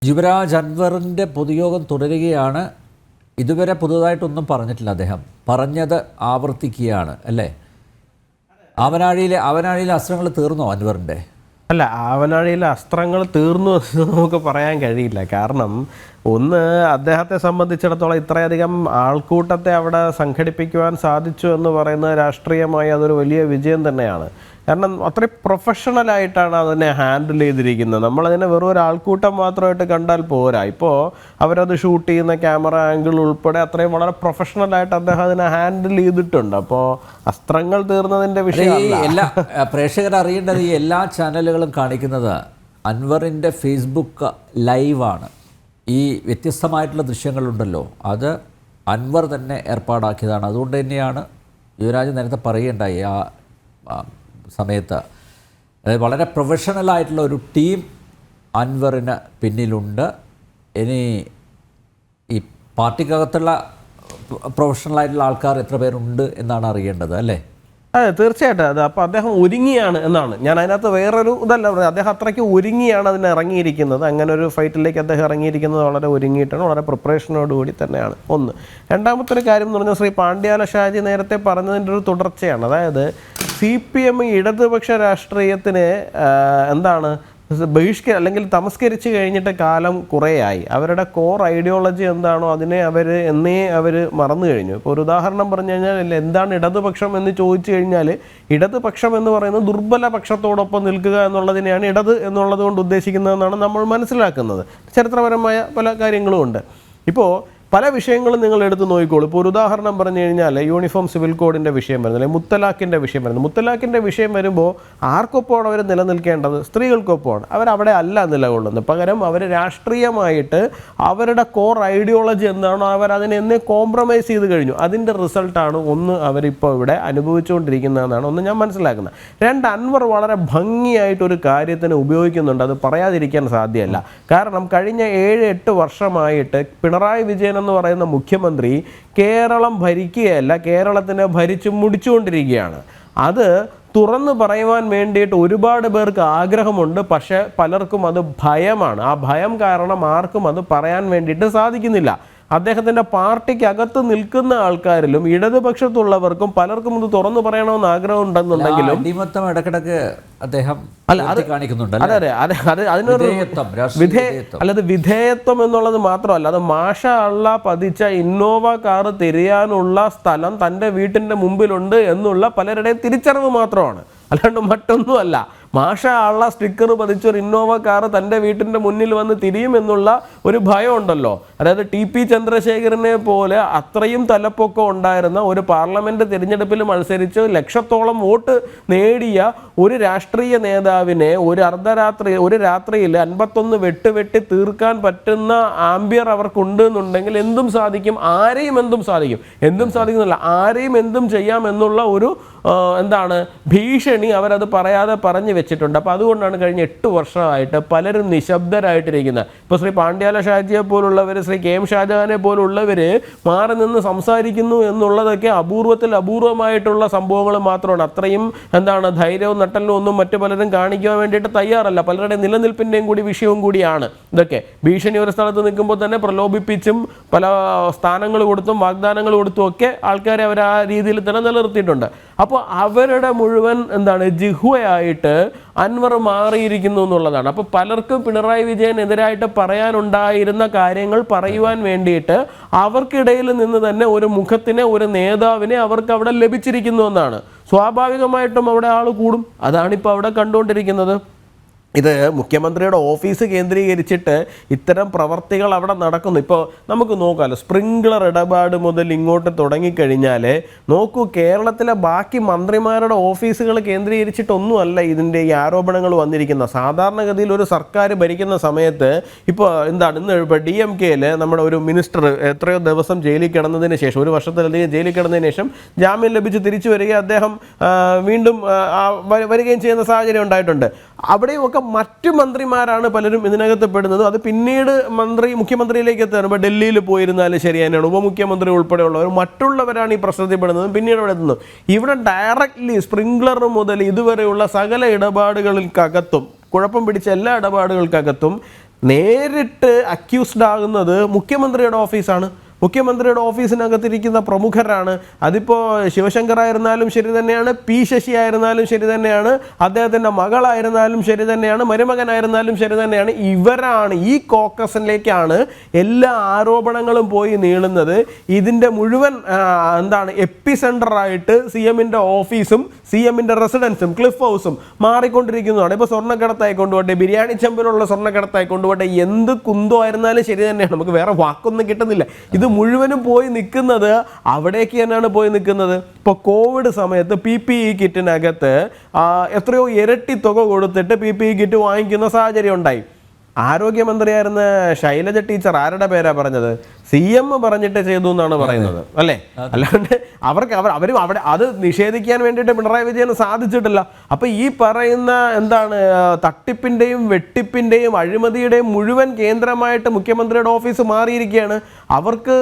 യുവരാജ് അൻവറിൻ്റെ പൊതുയോഗം തുടരുകയാണ്. ഇതുവരെ പുതുതായിട്ടൊന്നും പറഞ്ഞിട്ടില്ല. അദ്ദേഹം പറഞ്ഞത് ആവർത്തിക്കുകയാണ് അല്ലേ? ആവനാഴിയിലെ അസ്ത്രങ്ങൾ തീർന്നോ അൻവറിൻ്റെ? അല്ല, ആവനാഴിയിലെ അസ്ത്രങ്ങൾ തീർന്നു എന്ന് നമുക്ക് പറയാൻ കഴിയില്ല. കാരണം ഒന്ന്, അദ്ദേഹത്തെ സംബന്ധിച്ചിടത്തോളം ഇത്രയധികം ആൾക്കൂട്ടത്തെ അവിടെ സംഘടിപ്പിക്കുവാൻ സാധിച്ചു എന്ന് പറയുന്നത് രാഷ്ട്രീയമായി അതൊരു വലിയ വിജയം തന്നെയാണ്. കാരണം അത്രയും പ്രൊഫഷണലായിട്ടാണ് അതിനെ ഹാൻഡിൽ ചെയ്തിരിക്കുന്നത്. നമ്മളതിനെ വെറും ഒരു ആൾക്കൂട്ടം മാത്രമായിട്ട് കണ്ടാൽ പോരാ. ഇപ്പോൾ അവരത് ഷൂട്ട് ചെയ്യുന്ന ക്യാമറ ആംഗിൾ ഉൾപ്പെടെ അത്രയും വളരെ പ്രൊഫഷണലായിട്ട് അദ്ദേഹം അതിനെ ഹാൻഡിൽ ചെയ്തിട്ടുണ്ട്. അപ്പോൾ അസ്ത്രങ്ങൾ തീർന്നതിൻ്റെ വിഷയമല്ല. എല്ലാ പ്രേക്ഷകർ അറിയേണ്ടത് ഈ എല്ലാ ചാനലുകളും കാണിക്കുന്നത് അൻവറിൻ്റെ ഫേസ്ബുക്ക് ലൈവാണ്. ഈ വ്യത്യസ്തമായിട്ടുള്ള ദൃശ്യങ്ങളുണ്ടല്ലോ, അത് അൻവർ തന്നെ ഏർപ്പാടാക്കിയതാണ്. അതുകൊണ്ട് തന്നെയാണ് യുവരാജ് നേരത്തെ പറയുകയുണ്ടായി ആ സമയത്ത്, അതായത് വളരെ പ്രൊഫഷണലായിട്ടുള്ള ഒരു ടീം അൻവറിന് പിന്നിലുണ്ട്. ഇനി ഈ പാർട്ടിക്കകത്തുള്ള പ്രൊഫഷണലായിട്ടുള്ള ആൾക്കാർ എത്ര പേരുണ്ട് എന്നാണ് അറിയേണ്ടത് അല്ലേ? അതെ, തീർച്ചയായിട്ടും. അത് അപ്പോൾ അദ്ദേഹം ഒരുങ്ങിയാണ് എന്നാണ് ഞാൻ അതിനകത്ത് വേറൊരു ഇതല്ല പറയുന്നത്. അദ്ദേഹം അത്രയ്ക്ക് ഒരുങ്ങിയാണ് അതിന് ഇറങ്ങിയിരിക്കുന്നത്. അങ്ങനെ ഒരു ഫൈറ്റിലേക്ക് അദ്ദേഹം ഇറങ്ങിയിരിക്കുന്നത് വളരെ ഒരുങ്ങിയിട്ടാണ്, വളരെ പ്രിപ്പറേഷനോടുകൂടി തന്നെയാണ്. ഒന്ന്. രണ്ടാമത്തെ ഒരു കാര്യം എന്ന് പറഞ്ഞാൽ ശ്രീ പാണ്ഡ്യാല ഷാജി നേരത്തെ പറഞ്ഞതിൻ്റെ ഒരു തുടർച്ചയാണ്. അതായത് CPM ഇടതുപക്ഷ രാഷ്ട്രീയത്തിന് അല്ലെങ്കിൽ തമസ്കരിച്ച് കഴിഞ്ഞിട്ട് കാലം കുറേയായി. അവരുടെ കോർ ഐഡിയോളജി എന്താണോ അതിനെ അവർ മറന്നു കഴിഞ്ഞു. ഇപ്പോൾ ഒരു ഉദാഹരണം പറഞ്ഞു കഴിഞ്ഞാൽ എന്താണ് ഇടതുപക്ഷം എന്ന് ചോദിച്ചു കഴിഞ്ഞാൽ, ഇടതുപക്ഷം എന്ന് പറയുന്നത് ദുർബല പക്ഷത്തോടൊപ്പം നിൽക്കുക എന്നുള്ളതിനെയാണ് ഇടത് എന്നുള്ളത് കൊണ്ട് ഉദ്ദേശിക്കുന്നതെന്നാണ് നമ്മൾ മനസ്സിലാക്കുന്നത്. ചരിത്രപരമായ പല കാര്യങ്ങളും ഉണ്ട്. ഇപ്പോൾ പല വിഷയങ്ങളും നിങ്ങൾ എടുത്ത് നോക്കിക്കോളൂ. ഇപ്പോൾ ഒരു ഉദാഹരണം പറഞ്ഞു കഴിഞ്ഞാൽ യൂണിഫോം സിവിൽ കോഡിൻ്റെ വിഷയം വരുന്നത്, അല്ലെങ്കിൽ മുത്തലാഖിൻ്റെ വിഷയം വരുന്നത്. മുത്തലാഖിൻ്റെ വിഷയം വരുമ്പോൾ ആർക്കൊപ്പമാണ് അവർ നിലനിൽക്കേണ്ടത്? സ്ത്രീകൾക്കൊപ്പമാണ്. അവരവിടെ അല്ല നിലകൊള്ളുന്നത്. പകരം അവർ രാഷ്ട്രീയമായിട്ട് അവരുടെ കോർ ഐഡിയോളജി എന്താണോ അവരതിനെ കോംപ്രമൈസ് ചെയ്ത് കഴിഞ്ഞു. അതിൻ്റെ റിസൾട്ടാണ് ഒന്ന് അവരിപ്പോൾ ഇവിടെ അനുഭവിച്ചുകൊണ്ടിരിക്കുന്നതെന്നാണ് ഒന്ന് ഞാൻ മനസ്സിലാക്കുന്നത്. രണ്ട്, അൻവർ വളരെ ഭംഗിയായിട്ടൊരു കാര്യത്തിന് ഉപയോഗിക്കുന്നുണ്ട്. അത് പറയാതിരിക്കാൻ സാധ്യമല്ല. കാരണം കഴിഞ്ഞ 7-8 വർഷമായിട്ട് പിണറായി വിജയൻ എന്ന് പറയുന്ന മുഖ്യമന്ത്രി കേരളം ഭരിക്കുകയല്ല, കേരളത്തിനെ ഭരിച്ചു മുടിച്ചുകൊണ്ടിരിക്കുകയാണ്. അത് തുറന്നു പറയുവാൻ വേണ്ടിയിട്ട് ഒരുപാട് പേർക്ക് ആഗ്രഹമുണ്ട്. പക്ഷേ പലർക്കും അത് ഭയമാണ്. ആ ഭയം കാരണം ആർക്കും അത് പറയാൻ വേണ്ടിയിട്ട് സാധിക്കുന്നില്ല. അദ്ദേഹത്തിൻ്റെ പാർട്ടിക്കകത്ത് നിൽക്കുന്ന ആൾക്കാരിലും ഇടതുപക്ഷത്തുള്ളവർക്കും പലർക്കും ഇത് തുറന്നു പറയണമെന്ന് ആഗ്രഹം ഉണ്ടെന്നുണ്ടെങ്കിലും ഇടക്കിടക്ക് അദ്ദേഹം കാണിക്കുന്നുണ്ട്. അതിനൊരു വിധേയത്വം എന്നുള്ളത് മാത്രമല്ല, അത് മാഷ അള്ള പതിച്ച ഇന്നോവ കാറ് തിരിയാനുള്ള സ്ഥലം തൻ്റെ വീട്ടിൻ്റെ മുമ്പിലുണ്ട് എന്നുള്ള പലരുടെയും തിരിച്ചറിവ് മാത്രമാണ്, അല്ലാണ്ട് മറ്റൊന്നുമല്ല. മാഷ അള്ള സ്റ്റിക്കർ പതിച്ചൊരു ഇന്നോവ കാറ് തൻ്റെ വീട്ടിൻ്റെ മുന്നിൽ വന്ന് തിരിയുമെന്നുള്ള ഒരു ഭയം ഉണ്ടല്ലോ. അതായത് TP ചന്ദ്രശേഖരനെ പോലെ അത്രയും തലപ്പൊക്കം ഉണ്ടായിരുന്ന ഒരു പാർലമെൻറ്റ് തിരഞ്ഞെടുപ്പിൽ മത്സരിച്ച് ലക്ഷത്തോളം വോട്ട് നേടിയ ഒരു രാഷ്ട്രീയ നേതാവിനെ ഒരു രാത്രിയിൽ 51 വെട്ടി തീർക്കാൻ പറ്റുന്ന ആംബിയർ അവർക്കുണ്ട് എന്നുണ്ടെങ്കിൽ എന്തും സാധിക്കും. ആരെയും എന്തും സാധിക്കുന്നില്ല, ആരെയും എന്തും ചെയ്യാം എന്നുള്ള ഒരു ഭീഷണി അവരത് പറയാതെ പറഞ്ഞു വെച്ചിട്ടുണ്ട്. അപ്പോൾ അതുകൊണ്ടാണ് കഴിഞ്ഞ 8 വർഷമായിട്ട് പലരും നിശബ്ദരായിട്ടിരിക്കുന്നത്. ഇപ്പോൾ ശ്രീ പാണ്ഡ്യാല ഷാജിയെ പോലുള്ളവർ, ശ്രീ KM ഷാജഹാനെ പോലുള്ളവർ മാറി നിന്ന് സംസാരിക്കുന്നു എന്നുള്ളതൊക്കെ അപൂർവമായിട്ടുള്ള സംഭവങ്ങൾ മാത്രമാണ്. അത്രയും ധൈര്യവും നട്ടലും ഒന്നും മറ്റു പലരും കാണിക്കാൻ വേണ്ടിയിട്ട് തയ്യാറല്ല. പലരുടെ നിലനിൽപ്പിൻ്റെയും കൂടി വിഷയവും കൂടിയാണ് ഇതൊക്കെ. ഭീഷണി ഒരു സ്ഥലത്ത് നിൽക്കുമ്പോൾ തന്നെ പ്രലോഭിപ്പിച്ചും പല സ്ഥാനങ്ങൾ കൊടുത്തും വാഗ്ദാനങ്ങൾ കൊടുത്തും ഒക്കെ ആൾക്കാരെ അവർ ആ രീതിയിൽ തന്നെ നിലനിർത്തിയിട്ടുണ്ട്. അപ്പോൾ അവരുടെ മുഴുവൻ ജിഹ്വയായിട്ട് അൻവർ മാറിയിരിക്കുന്നു എന്നുള്ളതാണ്. അപ്പോൾ പലർക്കും പിണറായി വിജയനെതിരായിട്ട് പറയാനുണ്ടായിരുന്ന കാര്യങ്ങൾ പറയുവാൻ വേണ്ടിയിട്ട് അവർക്കിടയിൽ നിന്ന് തന്നെ ഒരു മുഖത്തിനെ, ഒരു നേതാവിനെ അവർക്ക് അവിടെ ലഭിച്ചിരിക്കുന്നു എന്നാണ്. സ്വാഭാവികമായിട്ടും അവിടെ ആൾ കൂടും. അതാണിപ്പോൾ അവിടെ കണ്ടുകൊണ്ടിരിക്കുന്നത്. ഇത് മുഖ്യമന്ത്രിയുടെ ഓഫീസ് കേന്ദ്രീകരിച്ചിട്ട് ഇത്തരം പ്രവർത്തികൾ അവിടെ നടക്കുന്നു. ഇപ്പോൾ നമുക്ക് നോക്കാമല്ലോ, സ്പ്രിംഗ്ലർ ഇടപാട് മുതൽ ഇങ്ങോട്ട് തുടങ്ങിക്കഴിഞ്ഞാൽ നോക്കൂ, കേരളത്തിലെ ബാക്കി മന്ത്രിമാരുടെ ഓഫീസുകൾ കേന്ദ്രീകരിച്ചിട്ടൊന്നുമല്ല ഇതിൻ്റെ ഈ ആരോപണങ്ങൾ വന്നിരിക്കുന്നത്. സാധാരണഗതിയിൽ ഒരു സർക്കാർ ഭരിക്കുന്ന സമയത്ത് ഇപ്പോൾ ഇന്ന് DMK-യിൽ നമ്മുടെ ഒരു മിനിസ്റ്റർ എത്രയോ ദിവസം ജയിലിൽ കിടന്നതിന് ശേഷം, 1 വർഷത്തിലധികം ജയിലിൽ കിടന്നതിന് ശേഷം ജാമ്യം ലഭിച്ച് തിരിച്ചു വരികയും അദ്ദേഹം വീണ്ടും വരികയും ചെയ്യുന്ന സാഹചര്യം ഉണ്ടായിട്ടുണ്ട്. അവിടെയുമൊക്കെ മറ്റു മന്ത്രിമാരാണ് പലരും ഇതിനകത്ത് പെടുന്നത്. അത് പിന്നീട് മുഖ്യമന്ത്രിയിലേക്ക് എത്തുകയാണ്. ഇപ്പോൾ ഡൽഹിയിൽ പോയിരുന്നാലും ശരി തന്നെയാണ്, ഉപമുഖ്യമന്ത്രി ഉൾപ്പെടെയുള്ളവർ മറ്റുള്ളവരാണ് ഈ പ്രശ്നത്തിൽപ്പെടുന്നത്. പിന്നീട് ഇവിടെ എത്തുന്നു. ഇവിടെ ഡയറക്റ്റ്ലി സ്പ്രിംഗ്ലർ മുതൽ ഇതുവരെയുള്ള സകല ഇടപാടുകൾക്കകത്തും, കുഴപ്പം പിടിച്ച എല്ലാ ഇടപാടുകൾക്കകത്തും നേരിട്ട് അക്യൂസ്ഡ് ആകുന്നത് മുഖ്യമന്ത്രിയുടെ ഓഫീസാണ്. മുഖ്യമന്ത്രിയുടെ ഓഫീസിനകത്തിരിക്കുന്ന പ്രമുഖരാണ്. അതിപ്പോൾ ശിവശങ്കർ ആയിരുന്നാലും ശരി തന്നെയാണ്, പി ശശി ആയിരുന്നാലും ശരി തന്നെയാണ്, അദ്ദേഹത്തിൻ്റെ മകളായിരുന്നാലും ശരി തന്നെയാണ്, മരുമകനായിരുന്നാലും ശരി തന്നെയാണ്. ഇവരാണ്, ഈ കോക്കസിലേക്കാണ് എല്ലാ ആരോപണങ്ങളും പോയി നീളുന്നത്. ഇതിൻ്റെ മുഴുവൻ എപ്പി സെൻ്ററായിട്ട് സി എമ്മിൻ്റെ ഓഫീസും സി എമ്മിൻ്റെ റെസിഡൻസും ക്ലിഫ് ഹൗസും മാറിക്കൊണ്ടിരിക്കുന്നതാണ്. ഇപ്പോൾ സ്വർണ്ണക്കടത്തായി കൊണ്ടുപോട്ടെ, ബിരിയാണി ചെമ്പിലുള്ള സ്വർണ്ണക്കടത്തായി കൊണ്ടുപോട്ടെ, എന്ത് കുന്തോ ആയിരുന്നാലും ശരി തന്നെയാണ്. നമുക്ക് വേറെ വാക്കൊന്നും കിട്ടുന്നില്ല. ഇത് മുഴുവനും പോയി നിൽക്കുന്നത് അവിടേക്ക് തന്നെയാണ് പോയി നിൽക്കുന്നത്. ഇപ്പോൾ കോവിഡ് സമയത്ത് PPE കിറ്റിനകത്ത് എത്രയോ ഇരട്ടി തുക കൊടുത്തിട്ട് PPE കിറ്റ് വാങ്ങിക്കുന്ന സാഹചര്യം ഉണ്ടായി. ആരോഗ്യമന്ത്രിയായിരുന്ന ശൈലജ ടീച്ചർ ആരുടെ പേരാ പറഞ്ഞത്? CM പറഞ്ഞിട്ട് ചെയ്തു എന്നാണ് പറയുന്നത്, അല്ലേ? അല്ലാണ്ട് അവരും അവിടെ അത് നിഷേധിക്കാൻ വേണ്ടിയിട്ട് പിണറായി വിജയന് സാധിച്ചിട്ടില്ല. അപ്പോൾ ഈ പറയുന്ന തട്ടിപ്പിൻ്റെയും വെട്ടിപ്പിൻ്റെയും അഴിമതിയുടെയും മുഴുവൻ കേന്ദ്രമായിട്ട് മുഖ്യമന്ത്രിയുടെ ഓഫീസ് മാറിയിരിക്കുകയാണ്. അവർക്ക്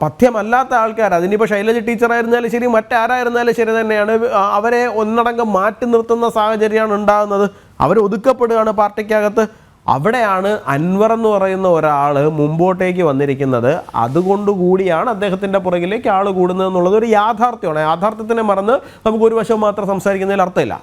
പഥ്യമല്ലാത്ത ആൾക്കാർ, അതിനിപ്പോൾ ശൈലജ ടീച്ചറായിരുന്നാലും ശരി, മറ്റാരായിരുന്നാലും ശരി തന്നെയാണ്, അവരെ ഒന്നടങ്കം മാറ്റി നിർത്തുന്ന സാഹചര്യമാണ് ഉണ്ടാകുന്നത്. അവർ ഒതുക്കപ്പെടുകയാണ് പാർട്ടിക്കകത്ത്. അവിടെയാണ് അൻവർ എന്ന് പറയുന്ന ഒരാൾ മുമ്പോട്ടേക്ക് വന്നിരിക്കുന്നത്. അതുകൊണ്ടുകൂടിയാണ് അദ്ദേഹത്തിൻ്റെ പുറകിലേക്ക് ആൾ കൂടുന്നത് എന്നുള്ളത് ഒരു യാഥാർത്ഥ്യമാണ്. യാഥാർത്ഥ്യത്തിനെ മറന്ന് നമുക്ക് ഒരു വശം മാത്രം സംസാരിക്കുന്നതിൽ അർത്ഥമില്ല.